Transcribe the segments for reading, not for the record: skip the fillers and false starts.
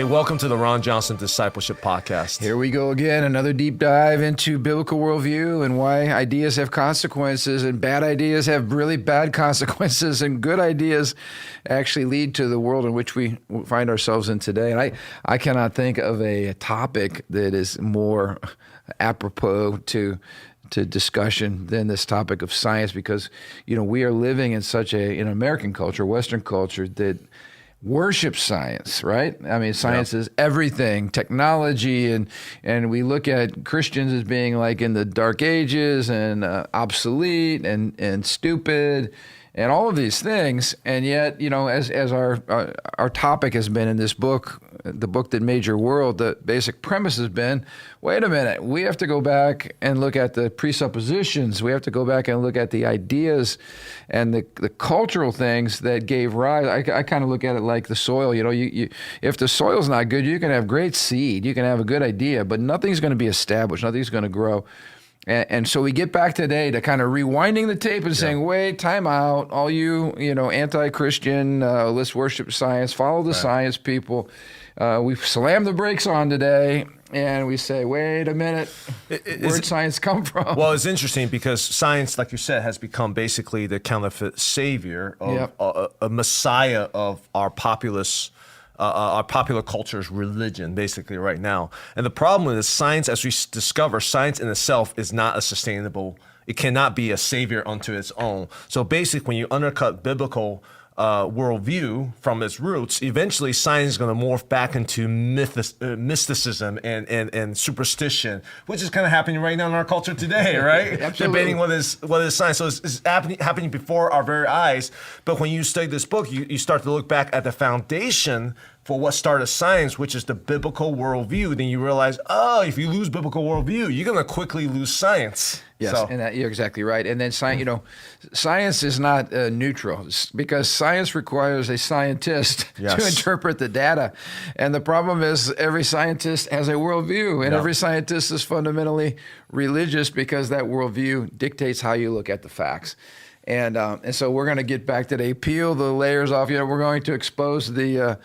Hey, welcome to the Ron Johnson Discipleship Podcast. Here we go again, another deep dive into biblical worldview and why ideas have consequences and bad ideas have really bad consequences and good ideas actually lead to the world in which we find ourselves in today. And I cannot think of a topic that is more apropos to discussion than this topic of science, because, you know, we are living in such an American culture, Western culture, that worship science, right? I mean, science is everything, technology, and we look at Christians as being like in the dark ages and obsolete and stupid and all of these things. And yet, you know, as our topic has been in this book, the book that made your world, the basic premise has been, wait a minute, we have to go back and look at the presuppositions. We have to go back and look at the ideas and the cultural things that gave rise. I kind of look at it like the soil. You know, you if the soil's not good, you can have great seed, you can have a good idea, but nothing's going to be established, nothing's going to grow. And so we get back today to kind of rewinding the tape and saying, wait, time out. All you anti-Christian, let's worship science, follow the science people. We slam the brakes on today and we say, wait a minute, where'd science come from? Well, it's interesting because science, like you said, has become basically the counterfeit savior of a messiah of our popular culture's religion, basically right now. And the problem is science, as we discover, science in itself is not a sustainable, it cannot be a savior unto its own. So basically, when you undercut biblical worldview from its roots, eventually science is going to morph back into mysticism and superstition, which is kind of happening right now in our culture today, right? Debating what is science. So it's happening before our very eyes. But when you study this book, you start to look back at the foundation for what started science, which is the biblical worldview. Then you realize, oh, if you lose biblical worldview, you're going to quickly lose science. Yes, and you're exactly right. And then science is not neutral, because science requires a scientist to interpret the data. And the problem is every scientist has a worldview, and every scientist is fundamentally religious because that worldview dictates how you look at the facts. And so we're going to get back today, peel the layers off. You know, we're going to expose the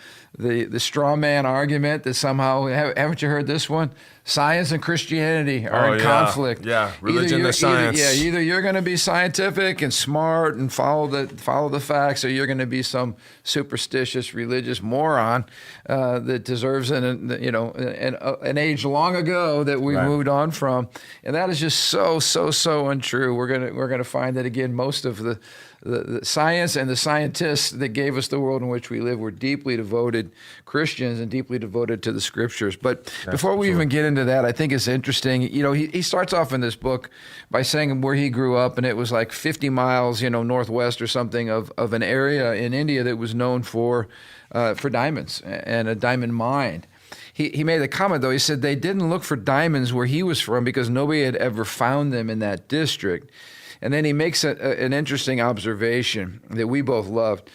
straw man argument that somehow, haven't you heard this one? Science and Christianity are in conflict. Yeah, religion and science. Either you're going to be scientific and smart and follow the facts, or you're going to be some superstitious religious moron that deserves an age long ago that we moved on from. And that is just so untrue. We're going to find that again. Most of the science and the scientists that gave us the world in which we live were deeply devoted Christians and deeply devoted to the scriptures. But before we even get into that, I think it's interesting. You know, he starts off in this book by saying where he grew up, and it was like 50 miles, northwest or something of an area in India that was known for diamonds and a diamond mine. He made a comment, though. He said they didn't look for diamonds where he was from because nobody had ever found them in that district. And then he makes an interesting observation that we both loved.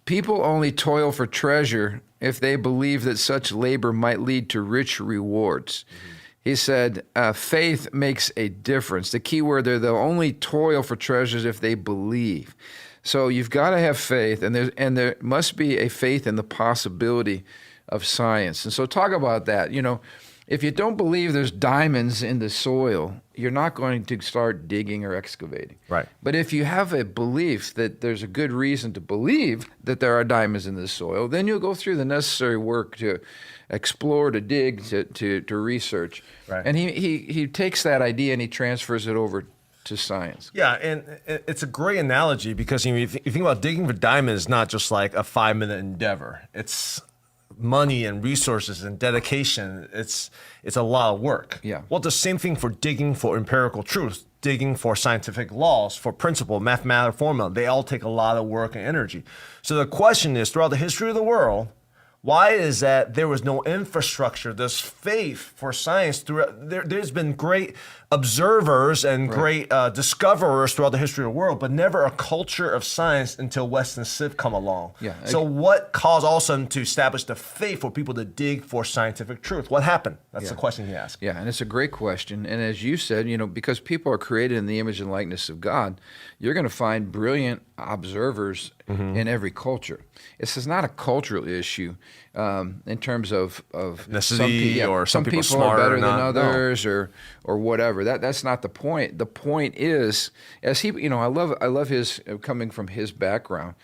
People only toil for treasure if they believe that such labor might lead to rich rewards. Mm-hmm. He said, faith makes a difference. The key word there, they'll only toil for treasures if they believe. So you've got to have faith, and there must be a faith in the possibility of science. And so talk about that. You know, if you don't believe there's diamonds in the soil, you're not going to start digging or excavating. Right. But if you have a belief that there's a good reason to believe that there are diamonds in the soil, then you'll go through the necessary work to explore, to dig, to research. Right. And he takes that idea and he transfers it over to science. Yeah, and it's a great analogy because you think about digging for diamonds is not just like a 5-minute endeavor. It's money and resources and dedication. It's a lot of work. Yeah. Well, the same thing for digging for empirical truth, digging for scientific laws, for principle, mathematical formula. They all take a lot of work and energy. So the question is, throughout the history of the world, why is that there was no infrastructure, this faith for science? There's been great observers and great discoverers throughout the history of the world, but never a culture of science until West and Civ come along. Yeah. So what caused all of a sudden to establish the faith for people to dig for scientific truth? What happened? That's the question he asked. Yeah, and it's a great question. And as you said, because people are created in the image and likeness of God, you're going to find brilliant observers in every culture. This is not a cultural issue in terms of ethnicity or some people people are smarter better or than not. No. others or whatever. That's not the point. The point is, as he, I love his coming from his background.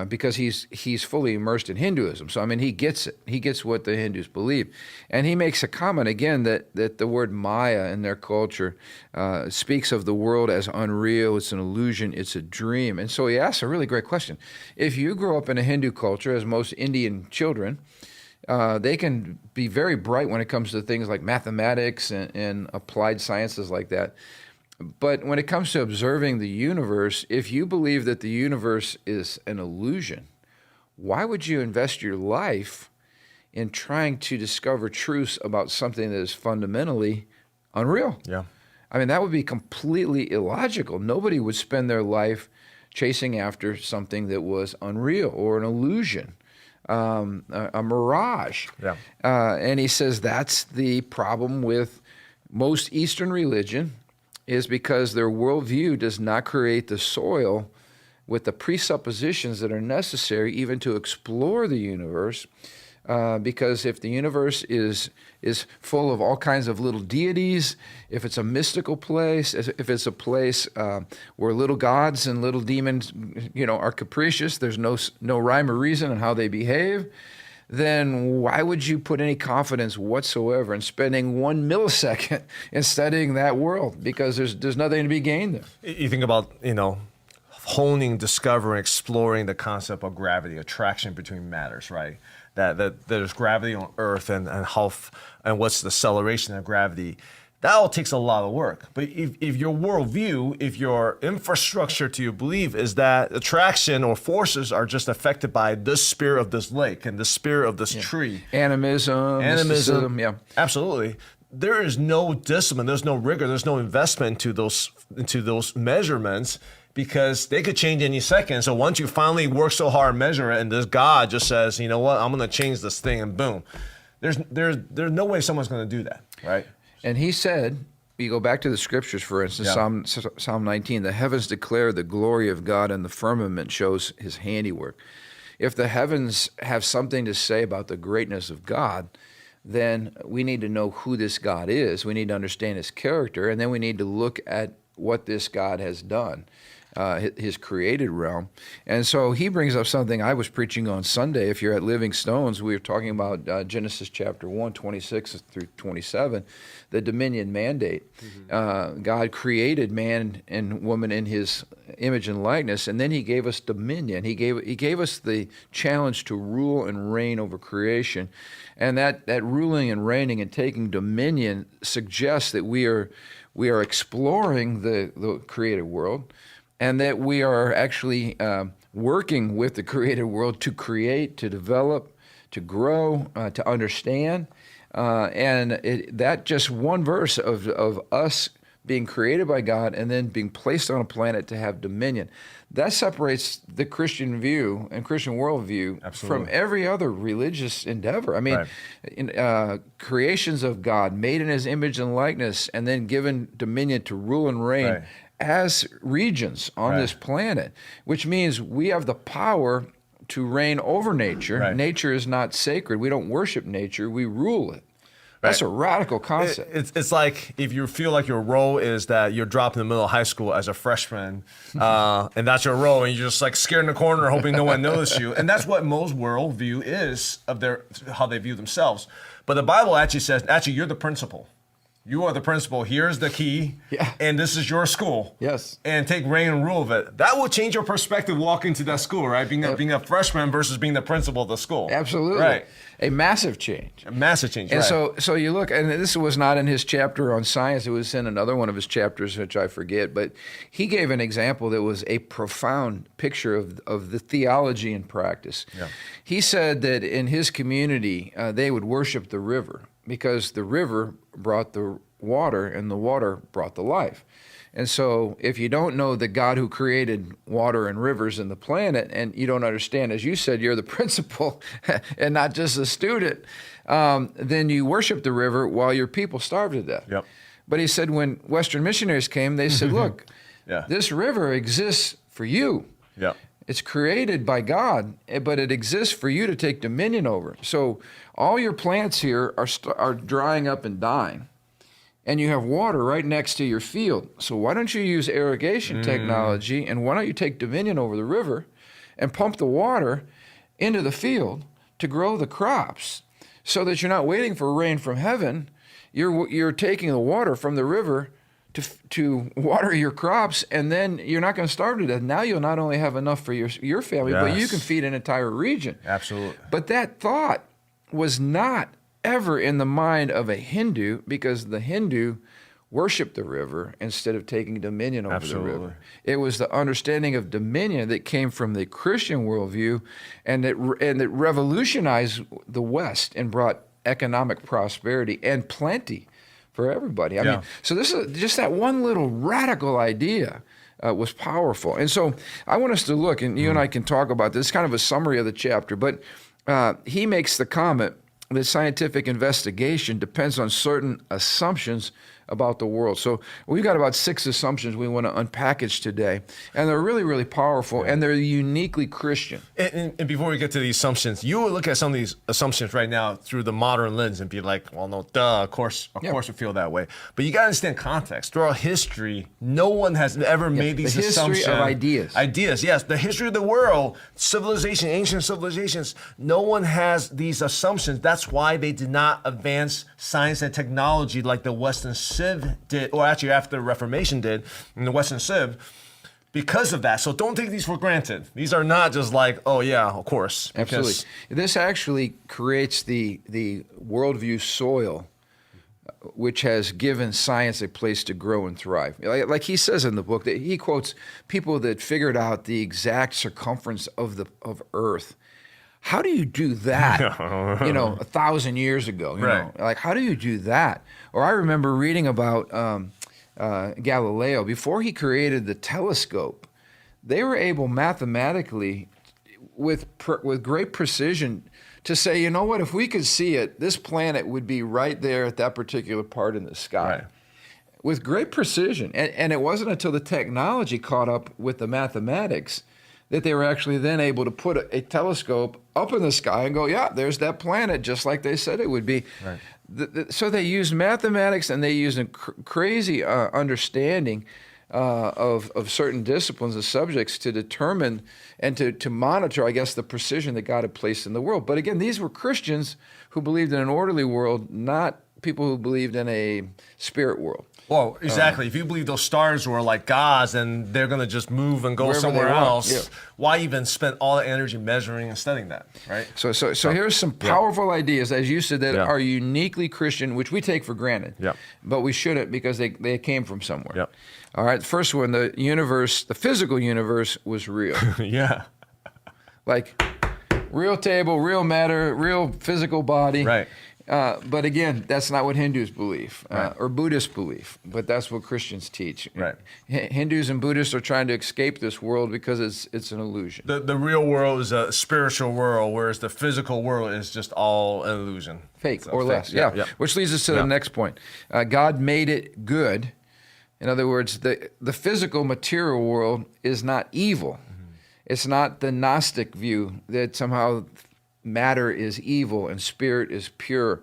Because he's fully immersed in Hinduism. So, I mean, he gets it. He gets what the Hindus believe. And he makes a comment, again, that the word Maya in their culture speaks of the world as unreal, it's an illusion, it's a dream. And so he asks a really great question. If you grow up in a Hindu culture, as most Indian children, they can be very bright when it comes to things like mathematics and applied sciences like that. But when it comes to observing the universe, if you believe that the universe is an illusion, why would you invest your life in trying to discover truths about something that is fundamentally unreal? Yeah. I mean, that would be completely illogical. Nobody would spend their life chasing after something that was unreal or an illusion, a mirage. Yeah. And he says that's the problem with most Eastern religion, is because their worldview does not create the soil with the presuppositions that are necessary even to explore the universe. Because if the universe is full of all kinds of little deities, if it's a mystical place, if it's a place where little gods and little demons, are capricious, there's no rhyme or reason in how they behave, then why would you put any confidence whatsoever in spending 1 millisecond in studying that world? Because there's nothing to be gained there. You think about, honing, discovering, exploring the concept of gravity, attraction between matters, right? That there's gravity on Earth and what's the acceleration of gravity. That all takes a lot of work. But if your worldview, if your infrastructure to your belief is that attraction or forces are just affected by the spirit of this lake and the spirit of this tree. Animism, mysticism, yeah. Absolutely. There is no discipline, there's no rigor, there's no investment into those measurements, because they could change any second. So once you finally work so hard and measure it, and this God just says, you know what, I'm going to change this thing, and boom. There's no way someone's going to do that, right? And he said, you go back to the scriptures, for instance, Psalm 19, the heavens declare the glory of God, and the firmament shows his handiwork. If the heavens have something to say about the greatness of God, then we need to know who this God is. We need to understand his character, and then we need to look at what this God has done. His created realm. And so he brings up something I was preaching on Sunday. If you're at Living Stones, we were talking about Genesis chapter 1, 26 through 27, the dominion mandate. God created man and woman in his image and likeness, and then he gave us dominion. He gave us the challenge to rule and reign over creation. And that ruling and reigning and taking dominion suggests that we are exploring the created world, and that we are actually working with the created world to create, to develop, to grow, to understand. That just one verse of us being created by God and then being placed on a planet to have dominion, that separates the Christian view and Christian worldview from every other religious endeavor. I mean, creations of God made in his image and likeness, and then given dominion to rule and reign. Right. As regions on this planet, which means we have the power to reign over nature. Right. Nature is not sacred. We don't worship nature. We rule it. That's a radical concept. It's like if you feel like your role is that you're dropped in the middle of high school as a freshman, and that's your role, and you're just like scared in the corner hoping no one notices you. And that's what most worldview is of how they view themselves. But the Bible actually says, you're the principal. You are the principal. Here's the key, and this is your school. Yes. And take reign and rule of it. That will change your perspective walking to that school, right? Being a freshman versus being the principal of the school. Absolutely. Right. A massive change. A massive change, and right. so you look, and this was not in his chapter on science. It was in another one of his chapters, which I forget. But he gave an example that was a profound picture of the theology in practice. Yeah. He said that in his community, they would worship the river, because the river brought the water and the water brought the life. And so if you don't know the God who created water and rivers and the planet, and you don't understand, as you said, you're the principal and not just a student, then you worship the river while your people starve to death. Yep. But he said when Western missionaries came, they said, look, this river exists for you. Yep. It's created by God, but it exists for you to take dominion over. So all your plants here are drying up and dying, and you have water right next to your field. So why don't you use irrigation technology, and why don't you take dominion over the river and pump the water into the field to grow the crops, so that you're not waiting for rain from heaven. You're taking the water from the river to water your crops, and then you're not going to starve to death. Now you'll not only have enough for your family, but you can feed an entire region. Absolutely. But that thought was not ever in the mind of a Hindu, because the Hindu worshiped the river instead of taking dominion over the river. It was the understanding of dominion that came from the Christian worldview, and it revolutionized the West and brought economic prosperity and plenty for everybody. I mean, so this is just that one little radical idea was powerful. And so I want us to look, and you and I can talk about this, kind of a summary of the chapter, but he makes the comment that scientific investigation depends on certain assumptions about the world. So we've got about 6 assumptions we want to unpackage today, and they're really, really powerful, and they're uniquely Christian. And before we get to the assumptions, you will look at some of these assumptions right now through the modern lens and be like, well, no, duh, of course we feel that way. But you got to understand context. Throughout history, no one has ever made these assumptions. The history of ideas. Ideas, yes. The history of the world, civilization, ancient civilizations, no one has these assumptions. That's why they did not advance science and technology like the Western Civ did, or actually after the Reformation did, in the Western Civ, because of that. So don't take these for granted. These are not just like, oh yeah, of course. Absolutely. This actually creates the worldview soil, which has given science a place to grow and thrive. Like he says in the book, that he quotes people that figured out the exact circumference of Earth. How do you do that? 1,000 years ago. You know, like, how do you do that? Or I remember reading about Galileo before he created the telescope. They were able mathematically, with great precision, to say, you know what? If we could see it, this planet would be right there at that particular part in the sky. Right. With great precision, and it wasn't until the technology caught up with the mathematics that they were actually then able to put a telescope up in the sky and go, yeah, there's that planet, just like they said it would be. Right. So they used mathematics, and they used a crazy understanding of certain disciplines and subjects to determine and to monitor, I guess, the precision that God had placed in the world. But again, these were Christians who believed in an orderly world, not people who believed in a spirit world. Well, exactly. If you believe those stars were like gods and they're going to just move and go somewhere else, why even spend all the energy measuring and studying that, right? So here's some powerful ideas, as you said, that are uniquely Christian, which we take for granted, but we shouldn't, because they came from somewhere. All right, the first one, the physical universe was real. Like real table, real matter, real physical body. Right. But again, that's not what Hindus believe or Buddhists believe, but that's what Christians teach. Right. Hindus and Buddhists are trying to escape this world because it's an illusion. The real world is a spiritual world, whereas the physical world is just all an illusion. Fake or less, Which leads us to the next point. God made it good. In other words, the physical material world is not evil. Mm-hmm. It's not the Gnostic view that somehow matter is evil and spirit is pure.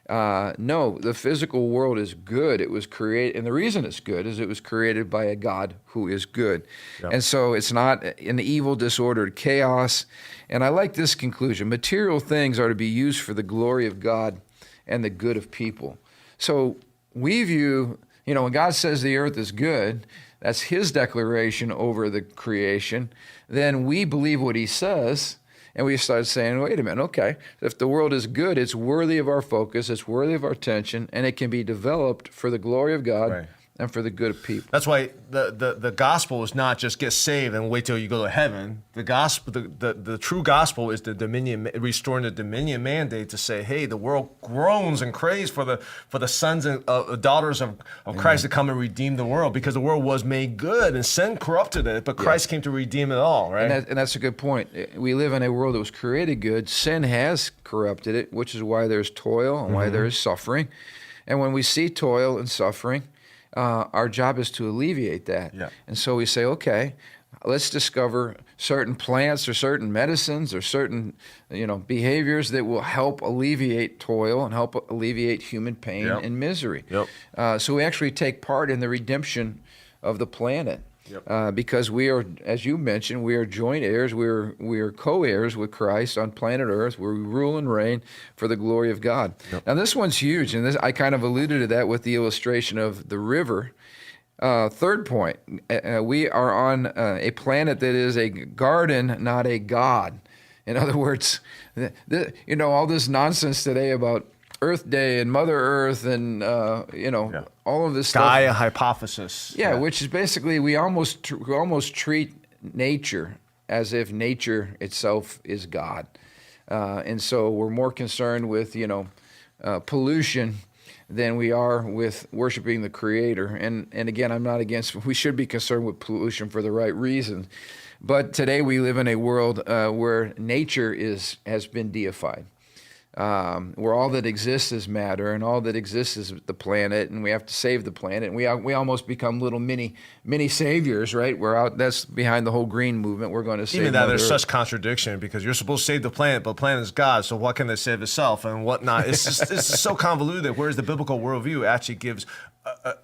No, the physical world is good. It was created, and the reason it's good is it was created by a God who is good. And so it's not an evil, disordered chaos. And I like this conclusion. Material things are to be used for the glory of God and the good of people. So we view, when God says the earth is good, that's his declaration over the creation, then we believe what he says. And we start saying, wait a minute, okay, if the world is good, it's worthy of our focus, it's worthy of our attention, and it can be developed for the glory of God and for the good of people. That's why the gospel is not just get saved and wait till you go to heaven. The gospel, the true gospel is the dominion, restoring the dominion mandate to say, hey, the world groans and craves for the sons and daughters of Christ to come and redeem the world, because the world was made good and sin corrupted it, but Christ came to redeem it all, right? And that's a good point. We live in a world that was created good. Sin has corrupted it, which is why there's toil and why there is suffering. And when we see toil and suffering, our job is to alleviate that. And so we say, okay, Let's discover certain plants or certain medicines or certain, behaviors that will help alleviate toil and help alleviate human pain Yep. and misery. Yep. So we actually take part in the redemption of the planet. Yep. Because we are, as you mentioned, we are joint heirs. We are co-heirs with Christ on planet Earth, where we rule and reign for the glory of God. Yep. Now, this one's huge, and I kind of alluded to that with the illustration of the river. Third point, we are on a planet that is a garden, not a god. In other words, all this nonsense today about Earth Day and Mother Earth and all of this stuff. Gaia hypothesis. Yeah, which is basically we almost treat nature as if nature itself is God, and so we're more concerned with pollution than we are with worshiping the Creator. And again, I'm not against. We should be concerned with pollution for the right reasons, but today we live in a world where nature has been deified. Where all that exists is matter, and all that exists is the planet, and we have to save the planet. And we almost become little mini saviors, right? We're out. That's behind the whole green movement. We're going to save. Even that, Mother there's Earth. such contradiction because you're supposed to save the planet, but the planet is God. So what can it save itself and whatnot? It's just so convoluted. Whereas the biblical worldview actually gives.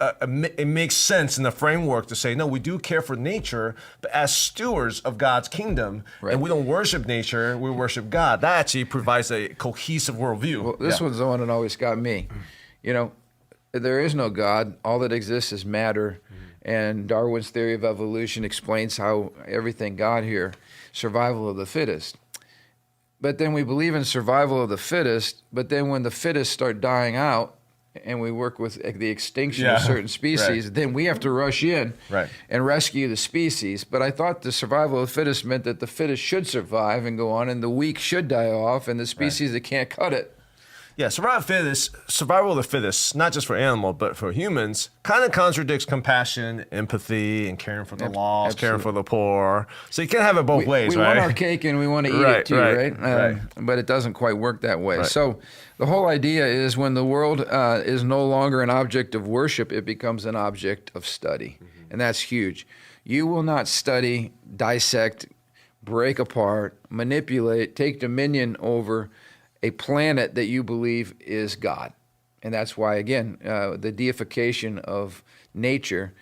It makes sense in the framework to say, no, we do care for nature, but as stewards of God's kingdom, Right. and we don't worship nature, we worship God. That actually provides a cohesive worldview. Well, this one's the one that always got me. There is no God. All that exists is matter. And Darwin's theory of evolution explains how everything got here. Survival of the fittest. But then we believe in survival of the fittest, but then when the fittest start dying out, and we work with the extinction of certain species, right. then we have to rush in Right. and rescue the species. But I thought the survival of the fittest meant that the fittest should survive and go on, and the weak should die off, and the species that can't cut it. Yeah, survival of the fittest, not just for animal, but for humans, kind of contradicts compassion, empathy, and caring for the lost, caring for the poor. So you can't have it both ways, we right? want our cake and we want to eat it too, right? But it doesn't quite work that way. Right. So the whole idea is when the world is no longer an object of worship, it becomes an object of study. And that's huge. You will not study, dissect, break apart, manipulate, take dominion over a planet that you believe is God. And that's why, again, the deification of nature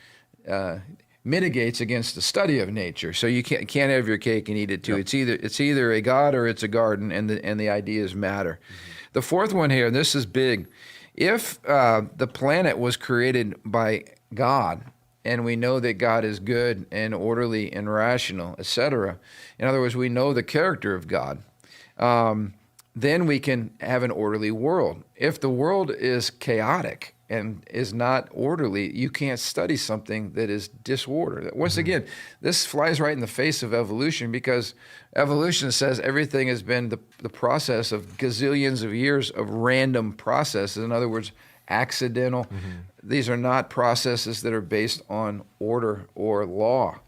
mitigates against the study of nature. So you can't have your cake and eat it too. Yep. It's either a God or it's a garden, and the ideas matter. Mm-hmm. The fourth one here, this is big. If the planet was created by God, and we know that God is good and orderly and rational, etc. In other words, we know the character of God. Then we can have an orderly world. If the world is chaotic and is not orderly, you can't study something that is disorder. Once again, this flies right in the face of evolution, because evolution says everything has been the process of gazillions of years of random processes. In other words, accidental. Mm-hmm. These are not processes that are based on order or law,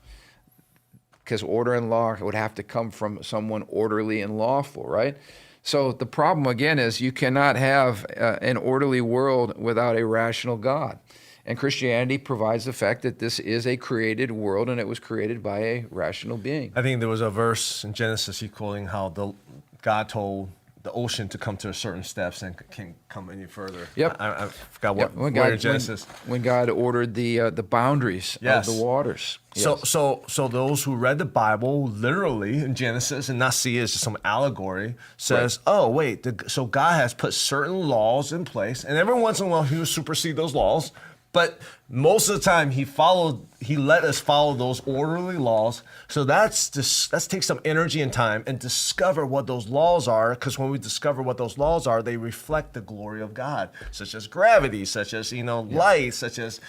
because order and law would have to come from someone orderly and lawful, right? So the problem, again, is you cannot have an orderly world without a rational God. And Christianity provides the fact that this is a created world, and it was created by a rational being. I think there was a verse in Genesis quoting how God told the ocean to come to certain steps and can't come any further. Yep. I forgot what God, in Genesis. When God ordered the boundaries Yes. of the waters. Yes. So those who read the Bible literally in Genesis and not see it as just some allegory says, right. Oh, wait, so God has put certain laws in place, and every once in a while he will supersede those laws. But most of the time, he let us follow those orderly laws. So let's take some energy and time and discover what those laws are. Because when we discover what those laws are, they reflect the glory of God, such as gravity, such as light, such as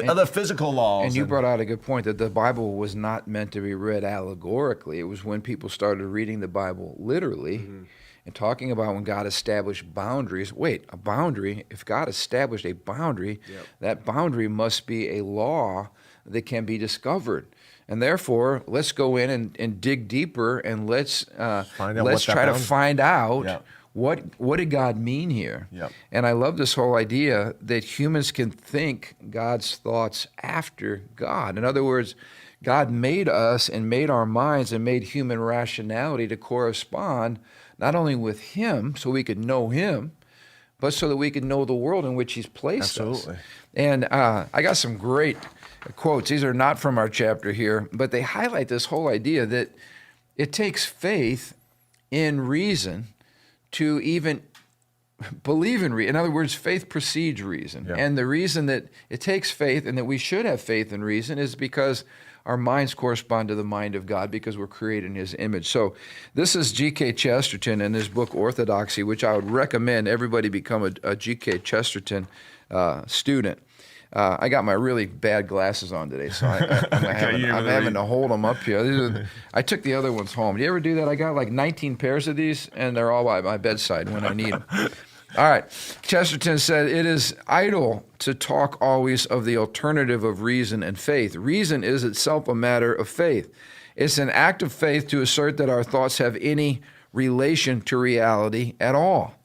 other physical laws. And you brought out a good point that the Bible was not meant to be read allegorically. It was when people started reading the Bible literally. Mm-hmm. And talking about when God established boundaries. Wait, a boundary, if God established a boundary, yep. That boundary must be a law that can be discovered. And therefore, let's go in and dig deeper, and let's try to find out What did God mean here? Yep. And I love this whole idea that humans can think God's thoughts after God. In other words, God made us and made our minds and made human rationality to correspond not only with Him, so we could know Him, but so that we could know the world in which He's placed us. Absolutely. And I got some great quotes. These are not from our chapter here, but they highlight this whole idea that it takes faith in reason to even believe in reason. In other words, faith precedes reason. Yeah. And the reason that it takes faith and that we should have faith in reason is because our minds correspond to the mind of God because we're created in His image. So this is G.K. Chesterton in his book Orthodoxy, which I would recommend everybody become a G.K. Chesterton student. I got my really bad glasses on today, so I'm having to hold them up here. I took the other ones home. Do you ever do that? I got like 19 pairs of these, and they're all by my bedside when I need them. All right. Chesterton said, "It is idle to talk always of the alternative of reason and faith. Reason is itself a matter of faith. It's an act of faith to assert that our thoughts have any relation to reality at all.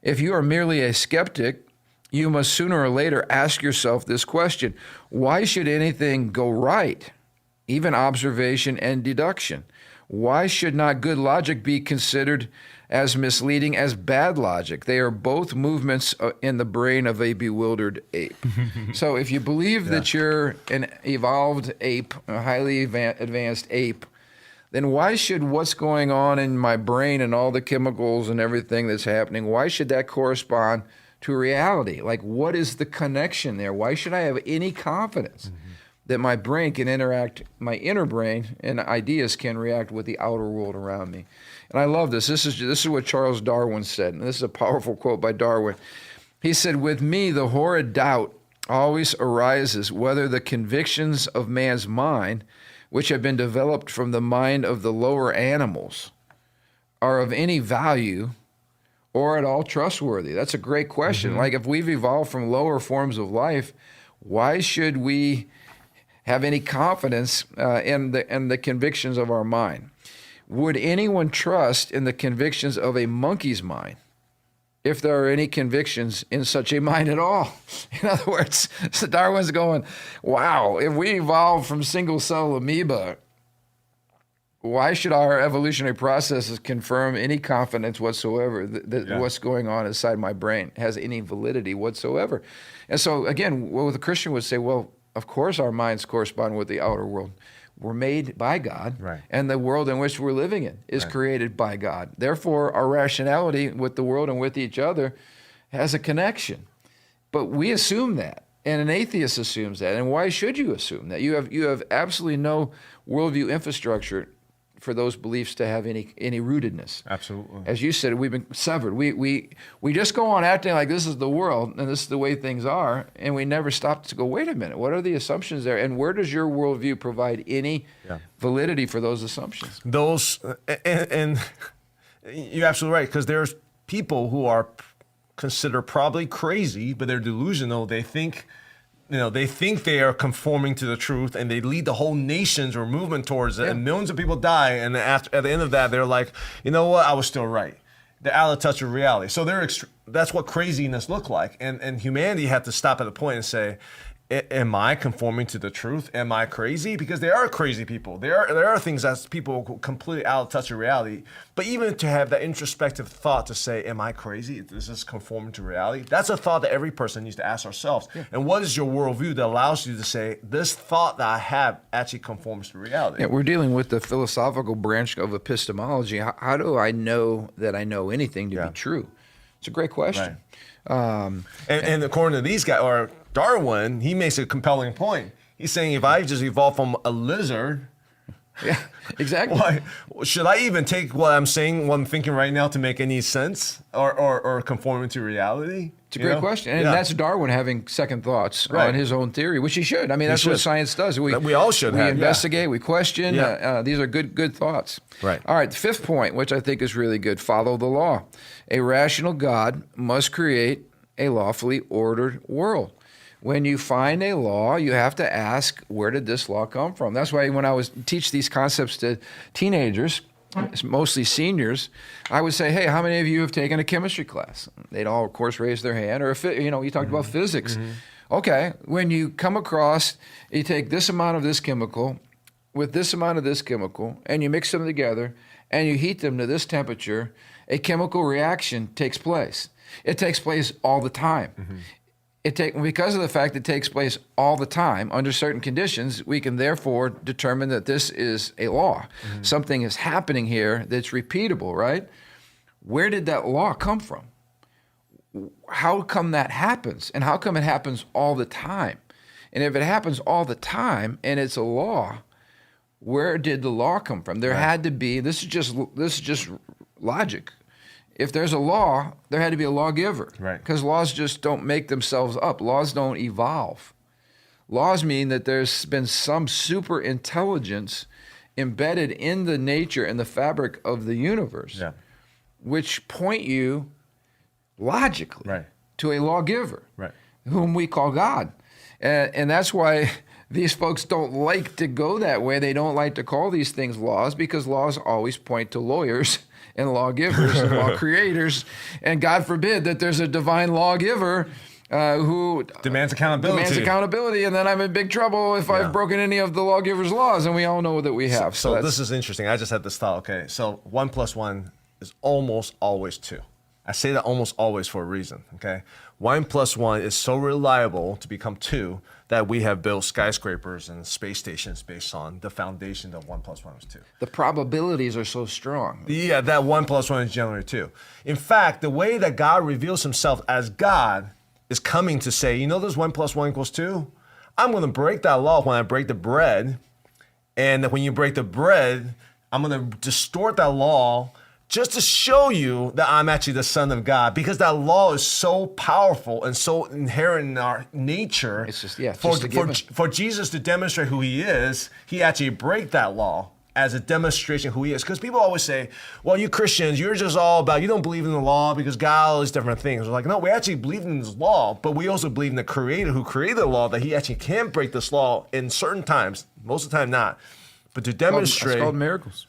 If you are merely a skeptic, you must sooner or later ask yourself this question: why should anything go right, even observation and deduction? Why should not good logic be considered as misleading as bad logic? They are both movements in the brain of a bewildered ape." So if you believe that you're an evolved ape, a highly advanced ape, then why should what's going on in my brain and all the chemicals and everything that's happening, why should that correspond to reality? Like, what is the connection there? Why should I have any confidence that my brain can interact, my inner brain and ideas can react with the outer world around me? And I love this. This is what Charles Darwin said, and this is a powerful quote by Darwin. He said, "With me, the horrid doubt always arises whether the convictions of man's mind, which have been developed from the mind of the lower animals, are of any value or at all trustworthy." That's a great question. Like, if we've evolved from lower forms of life, why should we have any confidence in the convictions of our mind? Would anyone trust in the convictions of a monkey's mind if there are any convictions in such a mind at all? In other words, so Darwin's going, wow, if we evolved from single-cell amoeba, why should our evolutionary processes confirm any confidence whatsoever that what's going on inside my brain has any validity whatsoever? And so, again, what the Christian would say, well, of course our minds correspond with the outer world. We're made by God, Right. and the world in which we're living in is created by God. Therefore, our rationality with the world and with each other has a connection. But we assume that, and an atheist assumes that. And why should you assume that? You have absolutely no worldview infrastructure for those beliefs to have any rootedness. Absolutely. As you said, we've been severed. We just go on acting like this is the world and this is the way things are, and we never stop to go, wait a minute, what are the assumptions there? And where does your worldview provide any validity for those assumptions? Those, and you're absolutely right, because there's people who are considered probably crazy, but they're delusional. They think they are conforming to the truth, and they lead the whole nations or movement towards it, and millions of people die. And at the end of that, they're like, you know what? I was still right. They're out of touch with reality. So that's what craziness look like. And humanity had to stop at a point and say, am I conforming to the truth? Am I crazy? Because there are crazy people. There are things that people completely out of touch with reality. But even to have that introspective thought to say, am I crazy? Is this conforming to reality? That's a thought that every person needs to ask ourselves. Yeah. And what is your worldview that allows you to say, this thought that I have actually conforms to reality? Yeah, we're dealing with the philosophical branch of epistemology. How do I know that I know anything to be true? It's a great question. Right. And according to these guys, or Darwin, he makes a compelling point. He's saying, if I just evolved from a lizard, yeah, exactly. Should I even take what I'm saying, what I'm thinking right now, to make any sense or conforming to reality? It's a great question. And that's Darwin having second thoughts on his own theory, which he should. I mean, that's what science does. We all should have. We investigate, we question. These are good thoughts. Right. All right, the fifth point, which I think is really good, follow the law. A rational God must create a lawfully ordered world. When you find a law, you have to ask, where did this law come from? That's why when I teach these concepts to teenagers, mostly seniors, I would say, hey, how many of you have taken a chemistry class? They'd all, of course, raise their hand. Or, you talked about physics. Okay, when you come across, you take this amount of this chemical with this amount of this chemical, and you mix them together, and you heat them to this temperature, a chemical reaction takes place. It takes place all the time. Because of the fact it takes place all the time under certain conditions, we can therefore determine that this is a law. Something is happening here that's repeatable, right? Where did that law come from? How come that happens? And how come it happens all the time? And if it happens all the time and it's a law, where did the law come from? There had to be, this is just logic. If there's a law, there had to be a lawgiver. Right. Because laws just don't make themselves up. Laws don't evolve. Laws mean that there's been some super intelligence embedded in the nature and the fabric of the universe, which point you logically to a lawgiver, whom we call God. And that's why these folks don't like to go that way. They don't like to call these things laws, because laws always point to lawyers and lawgivers and law creators. And God forbid that there's a divine lawgiver who demands accountability. And then I'm in big trouble if I've broken any of the lawgiver's laws. And we all know that we have. So this is interesting. I just had this thought. Okay, so 1 + 1 is almost always 2. I say that almost always for a reason, okay? 1 + 1 is so reliable to become 2 that we have built skyscrapers and space stations based on the foundation that 1 + 1 was 2. The probabilities are so strong. Yeah, that 1 + 1 is generally 2. In fact, the way that God reveals himself as God is coming to say, you know this 1 + 1 = 2? I'm going to break that law when I break the bread. And when you break the bread, I'm going to distort that law just to show you that I'm actually the Son of God, because that law is so powerful and so inherent in our nature. It's just, for Jesus to demonstrate who he is, he actually break that law as a demonstration of who he is. Because people always say, well, you Christians, you're just all about, you don't believe in the law because God, all these different things. We're like, no, we actually believe in this law, but we also believe in the creator who created the law, that he actually can break this law in certain times, most of the time not. But to demonstrate. It's called miracles.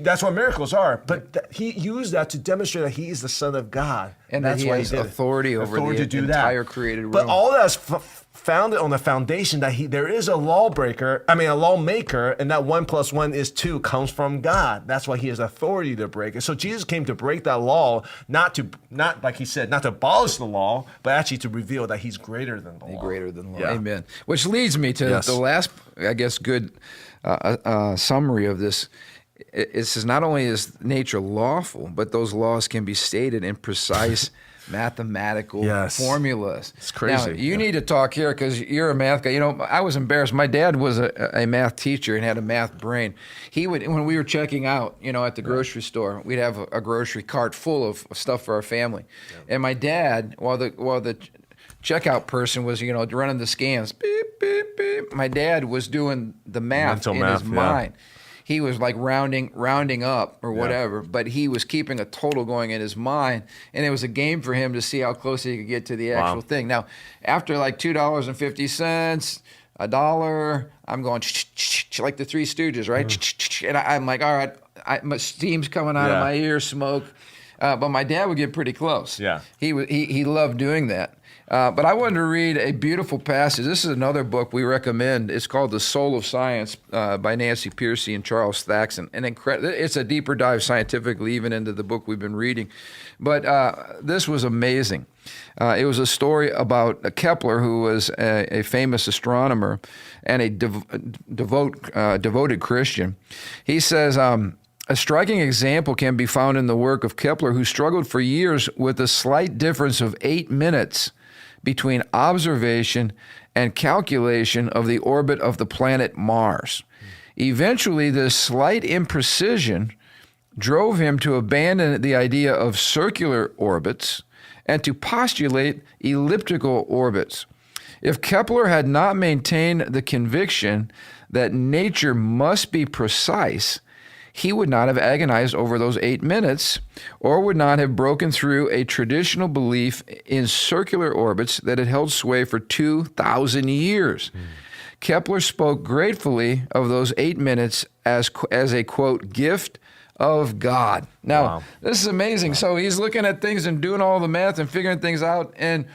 That's what miracles are. But he used that to demonstrate that he is the Son of God. And that's why he has authority over the entire created realm. But all that's founded on the foundation that there is a lawmaker, and that 1 + 1 is 2 comes from God. That's why he has authority to break it. So Jesus came to break that law, not like he said, not to abolish the law, but actually to reveal that he's greater than the law. Greater than the law. Amen. Which leads me to the last, I guess, good summary of this. It says not only is nature lawful, but those laws can be stated in precise mathematical formulas. It's crazy. Now, you need to talk here because you're a math guy. I was embarrassed. My dad was a math teacher and had a math brain. He would, when we were checking out, at the grocery store, we'd have a grocery cart full of stuff for our family. Yeah. And my dad, while the checkout person was, running the scans, beep, beep, beep, my dad was doing the math in his mind. He was like rounding up or whatever, but he was keeping a total going in his mind, and it was a game for him to see how close he could get to the actual thing. Now, after like $2.50, $1, I'm going like the Three Stooges, right? And I'm like, all right, my steam's coming out of my ears, smoke. But my dad would get pretty close. Yeah, he loved doing that. But I wanted to read a beautiful passage. This is another book we recommend. It's called The Soul of Science by Nancy Pearcey and Charles Thaxton. And it's a deeper dive scientifically even into the book we've been reading. But this was amazing. It was a story about Kepler, who was a famous astronomer and a devoted Christian. He says, a striking example can be found in the work of Kepler, who struggled for years with a slight difference of 8 minutes between observation and calculation of the orbit of the planet Mars. Eventually, this slight imprecision drove him to abandon the idea of circular orbits and to postulate elliptical orbits. If Kepler had not maintained the conviction that nature must be precise, he would not have agonized over those 8 minutes or would not have broken through a traditional belief in circular orbits that had held sway for 2,000 years. Kepler spoke gratefully of those 8 minutes as a, quote, gift of God. Now, Wow. this is amazing. So he's looking at things and doing all the math and figuring things out, and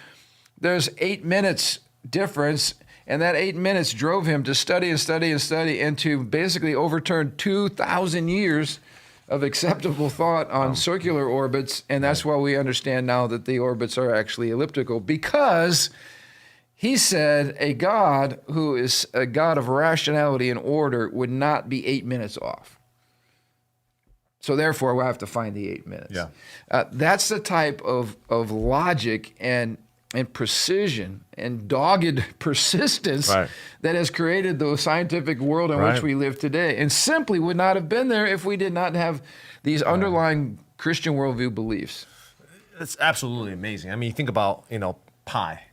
there's 8 minutes difference, and that 8 minutes drove him to study and study and study and to basically overturn 2,000 years of acceptable thought on circular orbits, and that's why we understand now that the orbits are actually elliptical, because he said a God who is a God of rationality and order would not be 8 minutes off. So therefore, we'll have to find the 8 minutes. Yeah. That's the type of logic and precision and dogged persistence Right. that has created the scientific world in which Right. we live today, and simply would not have been there if we did not have these underlying Christian worldview beliefs. It's absolutely amazing. I mean, you think about, pie,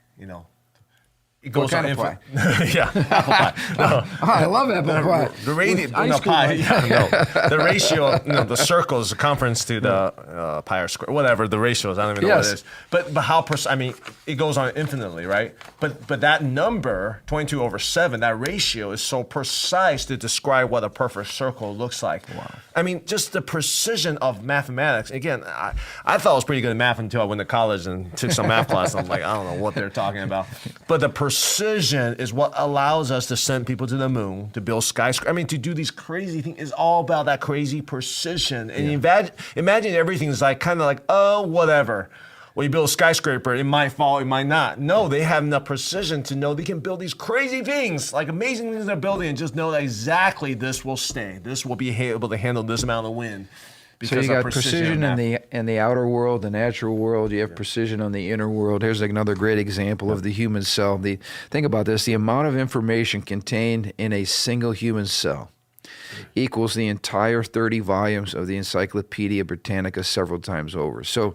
It goes kind on of pie? yeah, apple pie. No. I love apple pie. The radius, With ice cream pie. on it. Yeah, no. The ratio, the circle is the circumference to the pi or square, whatever the ratio is. I don't even know what Yes. it is. But how? I mean, it goes on infinitely, right? But that number 22/7, that ratio is so precise to describe what a perfect circle looks like. Wow. I mean, just the precision of mathematics. Again, I thought I was pretty good at math until I went to college and took some math class. And I'm like, I don't know what they're talking about. But the precision is what allows us to send people to the moon, to build skyscrapers. I mean, to do these crazy things is all about that crazy precision. And imagine everything is like kind of like, oh, whatever. Well, you build a skyscraper, it might fall, it might not. No, they have enough precision to know they can build these crazy things, like amazing things they're building, and just know that exactly this will stay. This will be able to handle this amount of wind. So you got precision in the outer world, the natural world. You have precision on the inner world. Here's like another great example of the human cell. Think about this. The amount of information contained in a single human cell equals the entire 30 volumes of the Encyclopedia Britannica several times over. So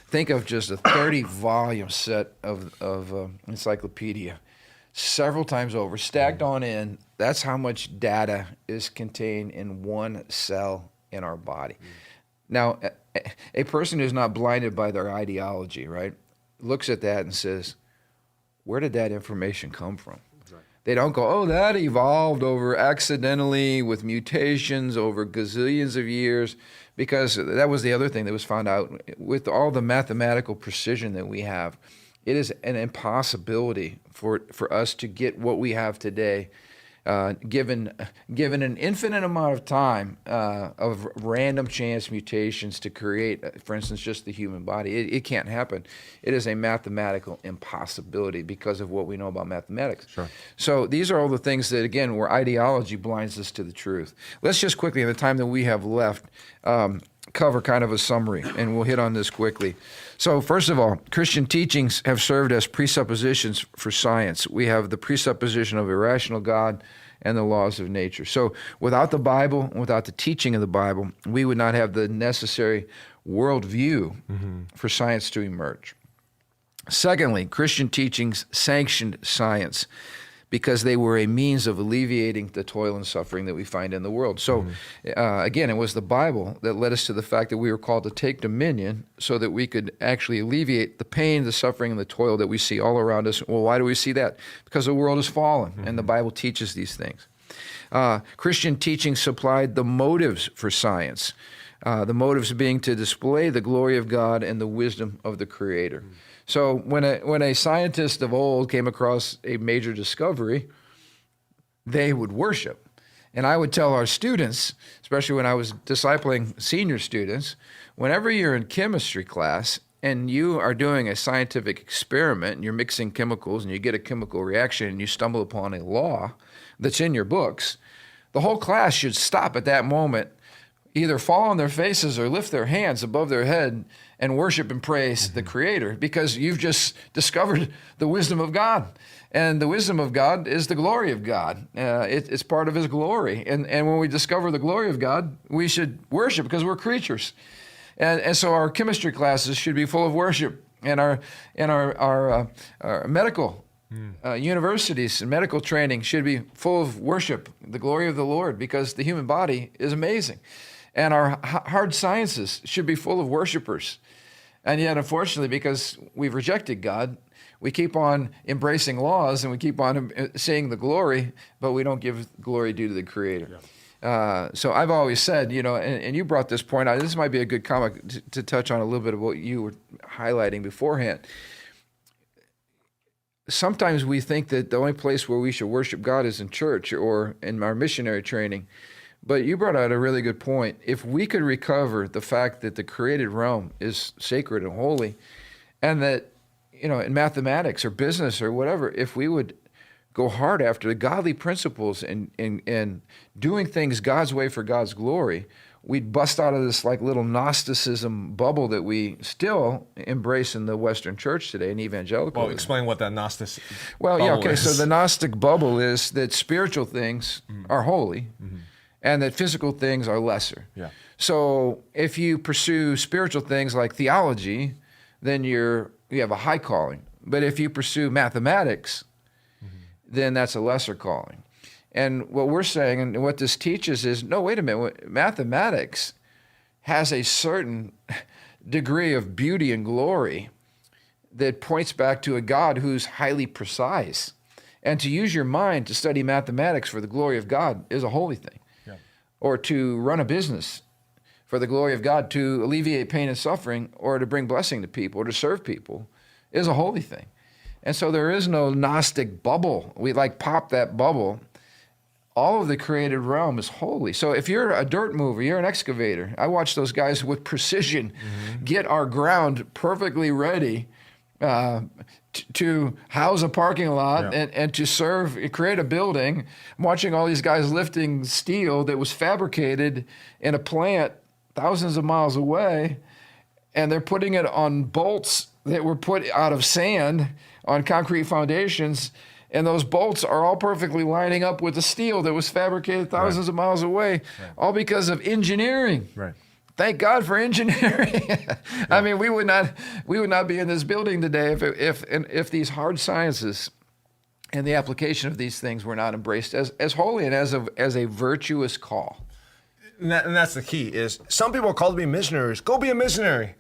think of just a 30-volume set of encyclopedia several times over, stacked on in. That's how much data is contained in one cell in our body. Now, a person who's not blinded by their ideology, right, looks at that and says, where did that information come from? Right. They don't go, oh, that evolved over accidentally with mutations over gazillions of years, because that was the other thing that was found out. With all the mathematical precision that we have, it is an impossibility for us to get what we have today, given an infinite amount of time of random chance mutations to create, for instance, just the human body. It can't happen. It is a mathematical impossibility because of what we know about mathematics. Sure. So these are all the things that, again, where ideology blinds us to the truth. Let's just quickly, in the time that we have left, cover kind of a summary, and we'll hit on this quickly. So first of all, Christian teachings have served as presuppositions for science. We have the presupposition of a rational God and the laws of nature. So without the Bible, without the teaching of the Bible, we would not have the necessary worldview for science to emerge. Secondly, Christian teachings sanctioned science because they were a means of alleviating the toil and suffering that we find in the world. So, again, it was the Bible that led us to the fact that we were called to take dominion so that we could actually alleviate the pain, the suffering, and the toil that we see all around us. Well, why do we see that? Because the world is fallen, and the Bible teaches these things. Christian teaching supplied the motives for science, the motives being to display the glory of God and the wisdom of the Creator. So when a scientist of old came across a major discovery, they would worship. And I would tell our students, especially when I was discipling senior students, whenever you're in chemistry class and you are doing a scientific experiment and you're mixing chemicals and you get a chemical reaction and you stumble upon a law that's in your books, the whole class should stop at that moment, either fall on their faces or lift their hands above their head and worship and praise the Creator, because you've just discovered the wisdom of God. And the wisdom of God is the glory of God. It's part of His glory. And when we discover the glory of God, we should worship because we're creatures. And so our chemistry classes should be full of worship. And our medical universities and medical training should be full of worship, the glory of the Lord, because the human body is amazing. And our hard sciences should be full of worshipers. And yet, unfortunately, because we've rejected God, we keep on embracing laws and we keep on seeing the glory, but we don't give glory due to the Creator. Yeah. So I've always said, and you brought this point out. This might be a good comment to touch on a little bit of what you were highlighting beforehand. Sometimes we think that the only place where we should worship God is in church or in our missionary training. But you brought out a really good point. If we could recover the fact that the created realm is sacred and holy, and that, in mathematics or business or whatever, if we would go hard after the godly principles and doing things God's way for God's glory, we'd bust out of this like little Gnosticism bubble that we still embrace in the Western church today in evangelical. Well, explain what that Gnostic Well, yeah, okay. is. So the Gnostic bubble is that spiritual things are holy, and that physical things are lesser. Yeah. So if you pursue spiritual things like theology, then you have a high calling. But if you pursue mathematics, then that's a lesser calling. And what we're saying, and what this teaches is, no, wait a minute, mathematics has a certain degree of beauty and glory that points back to a God who's highly precise. And to use your mind to study mathematics for the glory of God is a holy thing. Yeah. Or to run a business for the glory of God, to alleviate pain and suffering, or to bring blessing to people, or to serve people, is a holy thing. And so there is no Gnostic bubble. We pop that bubble. All of the created realm is holy. So if you're a dirt mover, you're an excavator. I watch those guys with precision get our ground perfectly ready to house a parking lot and to create a building. I'm watching all these guys lifting steel that was fabricated in a plant thousands of miles away, and they're putting it on bolts that were put out of sand on concrete foundations. And those bolts are all perfectly lining up with the steel that was fabricated thousands of miles away, all because of engineering. Right. Thank God for engineering. I mean, we would not be in this building today if these hard sciences and the application of these things were not embraced as holy and as a virtuous call. And that's the key. Is some people are called to be missionaries. Go be a missionary.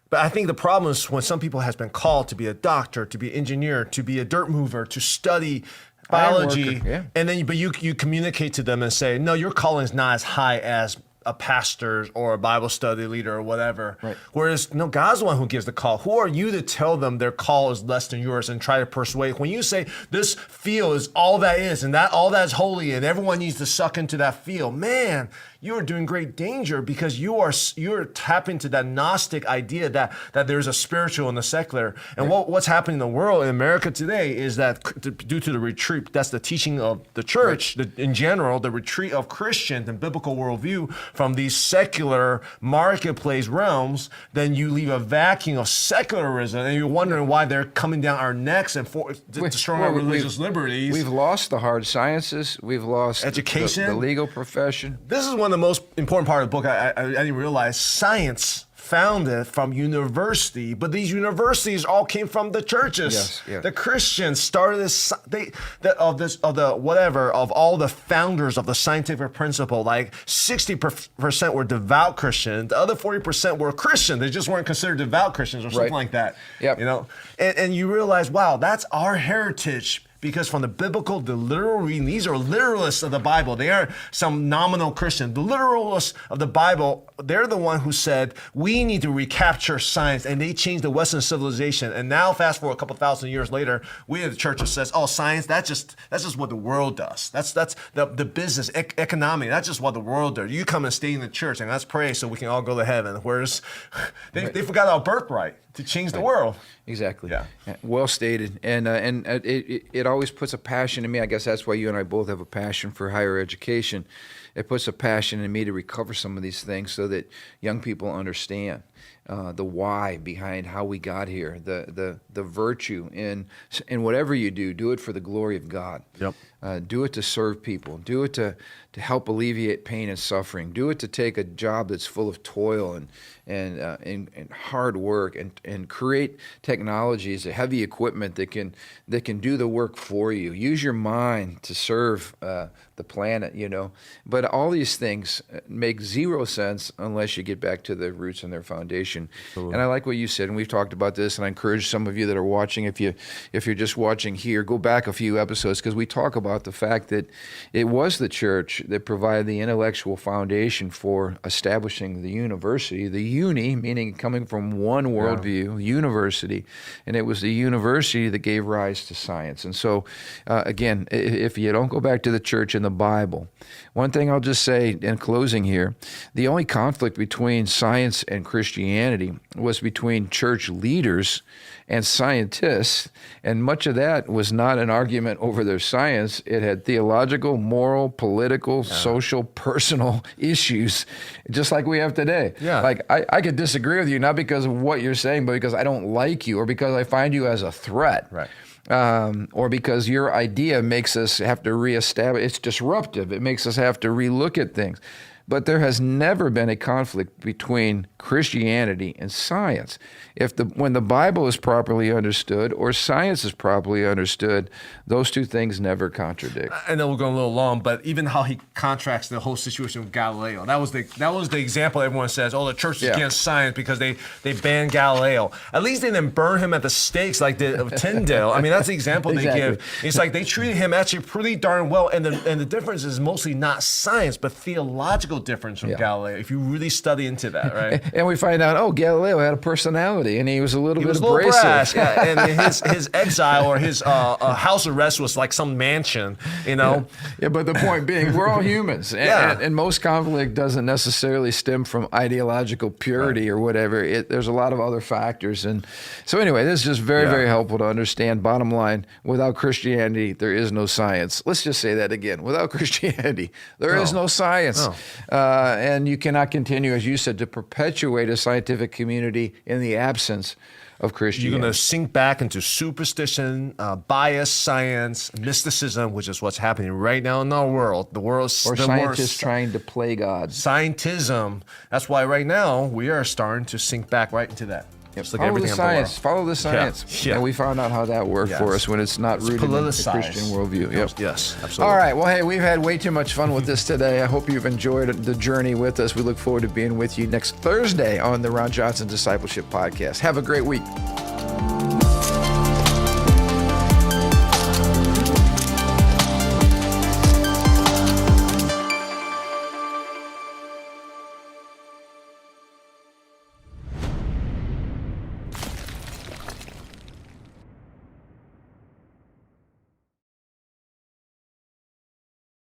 But I think the problem is when some people has been called to be a doctor, to be an engineer, to be a dirt mover, to study biology, and then you communicate to them and say, no, your calling is not as high as a pastor or a Bible study leader or whatever. Right. Whereas, no, God's the one who gives the call. Who are you to tell them their call is less than yours and try to persuade? When you say this field is all that is and that all that is holy and everyone needs to suck into that field, man, you are doing great danger because you're tapping to that Gnostic idea that there's a spiritual and a secular. And what's happening in the world, in America today, is that due to the retreat, that's the teaching of the church in general, the retreat of Christians and biblical worldview from these secular marketplace realms, then you leave a vacuum of secularism, and you're wondering why they're coming down our necks and destroying our religious liberties. We've lost the hard sciences. We've lost education, the legal profession. This is one of the most important part of the book. I didn't realize science founded from university, but these universities all came from the churches. Yes. The Christians started this. Of all the founders of the scientific principle, like 60% were devout Christians. The other 40% were Christian. They just weren't considered devout Christians or something like that. Yep. And you realize, wow, that's our heritage. Because from the biblical, the literal reading, these are literalists of the Bible. They aren't some nominal Christian. The literalists of the Bible, they're the one who said, we need to recapture science. And they changed the Western civilization. And now, fast forward a couple thousand years later, we have the church that says, oh, science, that's just what the world does. That's the business, economic. That's just what the world does. You come and stay in the church and let's pray so we can all go to heaven. Whereas they forgot our birthright to change the world. Exactly. Yeah. Well stated. And it always puts a passion in me. I guess that's why you and I both have a passion for higher education. It puts a passion in me to recover some of these things so that young people understand the why behind how we got here, the virtue in whatever you do it for the glory of God. Yep. Do it to serve people. Do it to help alleviate pain and suffering. Do it to take a job that's full of toil and hard work and create technologies, heavy equipment that can do the work for you. Use your mind to serve the planet, But all these things make zero sense unless you get back to the roots and their foundation. Absolutely. And I like what you said, and we've talked about this, and I encourage some of you that are watching, if you're just watching here, go back a few episodes, because we talk about the fact that it was the church that provided the intellectual foundation for establishing the university, the uni, meaning coming from one worldview, university, and it was the university that gave rise to science. And so, again, if you don't go back to the church and the Bible, one thing I'll just say in closing here, the only conflict between science and Christianity was between church leaders and scientists, and much of that was not an argument over their science. It had theological, moral, political, social, personal issues, just like we have today. Yeah. Like, I could disagree with you, not because of what you're saying, but because I don't like you, or because I find you as a threat. Right. Or because your idea makes us have to reestablish, it's disruptive. It makes us have to relook at things. But there has never been a conflict between Christianity and science. When the Bible is properly understood or science is properly understood, those two things never contradict. I know we're going a little long, but even how he contracts the whole situation with Galileo, that was the example everyone says, oh, the church is against science because they banned Galileo. At least they didn't burn him at the stakes like of Tyndale. I mean, that's the example they give. It's like they treated him actually pretty darn well, and the difference is mostly not science, but theological difference from Galileo, if you really study into that, right? And we find out, Galileo had a personality, and he was a little bit abrasive. Brash, and his exile or his house arrest was like some mansion, you know? Yeah, but the point being, we're all humans, and most conflict doesn't necessarily stem from ideological purity or whatever. There's a lot of other factors. And so anyway, this is just very, very helpful to understand. Bottom line, without Christianity, there is no science. Let's just say that again. Without Christianity, there is no science. And you cannot continue, as you said, to perpetuate a scientific community in the absence of Christianity. You're going to sink back into superstition, bias, science, mysticism, which is what's happening right now in our world. The world's or scientists trying to play God. Scientism. That's why right now we are starting to sink back right into that. Just look at everything follow the science. And we found out how that worked for us when it's not rooted in the Christian worldview. Yes, absolutely. All right. Well, hey, we've had way too much fun with this today. I hope you've enjoyed the journey with us. We look forward to being with you next Thursday on the Ron Johnson Discipleship Podcast. Have a great week.